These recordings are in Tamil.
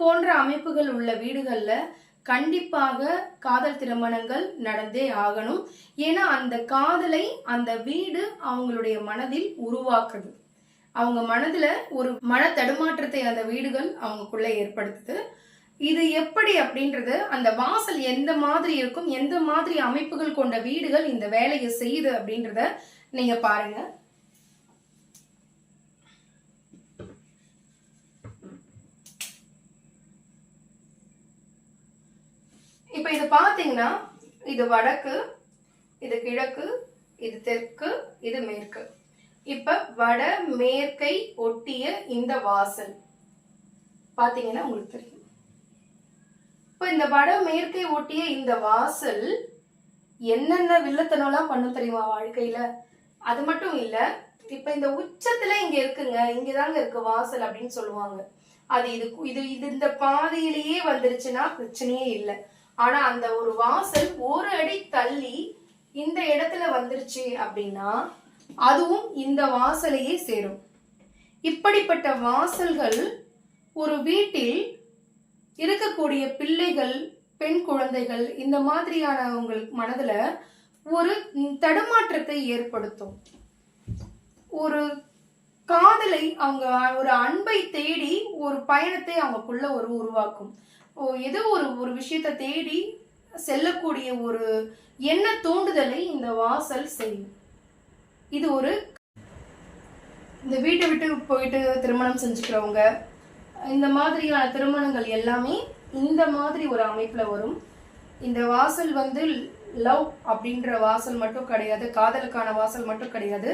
போன்ற அமைப்புகள் உள்ள வீடுகள்ல கண்டிப்பாக காதல் திருமணங்கள் நடந்தே ஆகணும். ஏன்னா அந்த காதலை அந்த வீடு அவங்களுடைய மனதில் உருவாக்குது. அவங்க மனதுல ஒரு மன தடுமாற்றத்தை அந்த வீடுகள் அவங்களுக்குள்ள ஏற்படுத்துது. இது எப்படி அப்படின்றது, அந்த வாசல் எந்த மாதிரி இருக்கும், எந்த மாதிரி அமைப்புகள் கொண்ட வீடுகள் இந்த வேலையை செய்யுது அப்படின்றத நீங்க பாருங்க. இப்ப இது பாத்தீங்கன்னா, இது வடக்கு, இது கிழக்கு, இது தெற்கு, இது மேற்கு. இப்ப வட மேற்கை ஒட்டிய இந்த வாசல் பாத்தீங்கன்னா உங்களுக்கு தெரியும். இப்ப இந்த வட மேற்கை ஒட்டிய இந்த வாசல் என்னென்ன வில்லத்தனம்லாம் பண்ணும் தெரியுமா வாழ்க்கையில? அது மட்டும் இல்ல, இப்ப இந்த உச்சத்துல இங்க இருக்குங்க, இங்கதாங்க இருக்கு வாசல் அப்படின்னு சொல்லுவாங்க. அது இது இது இது இந்த பாதையிலேயே வந்துருச்சுன்னா பிரச்சனையே இல்லை. ஆனா அந்த ஒரு வாசல் ஒரு அடி தள்ளி இந்த இடத்துல வந்துருச்சு அப்படின்னா அதுவும் இந்த வாசலையே சேரும். இப்படிப்பட்ட வாசல்கள் ஒரு வீட்டில் இருக்கக்கூடிய பிள்ளைகள், பெண் குழந்தைகள், இந்த மாதிரியான உங்களுக்கு மனதுல ஒரு தடுமாற்றத்தை ஏற்படுத்தும். ஒரு காதலை, அவங்க ஒரு அன்பை தேடி ஒரு பயணத்தை அவங்களுக்குள்ள உருவாக்கும். ஏதோ ஒரு விஷயத்தை தேடி செல்லக்கூடிய ஒரு எண்ண தூண்டுதலை இந்த வாசல் செய்யும். இது இந்த வீட்டை விட்டு போயிட்டு திருமணம் செஞ்சுக்கிறவங்க, இந்த மாதிரியான திருமணங்கள் எல்லாமே இந்த மாதிரி ஒரு அமைப்புல வரும். இந்த வாசல் லவ் அப்படின்ற வாசல் மட்டும் கிடையாது, காதலுக்கான வாசல் மட்டும் கிடையாது,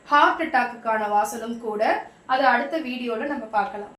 ஹார்ட் அட்டாக்குக்கான வாசலும் கூட. அது அடுத்த வீடியோல நம்ம பார்க்கலாம்.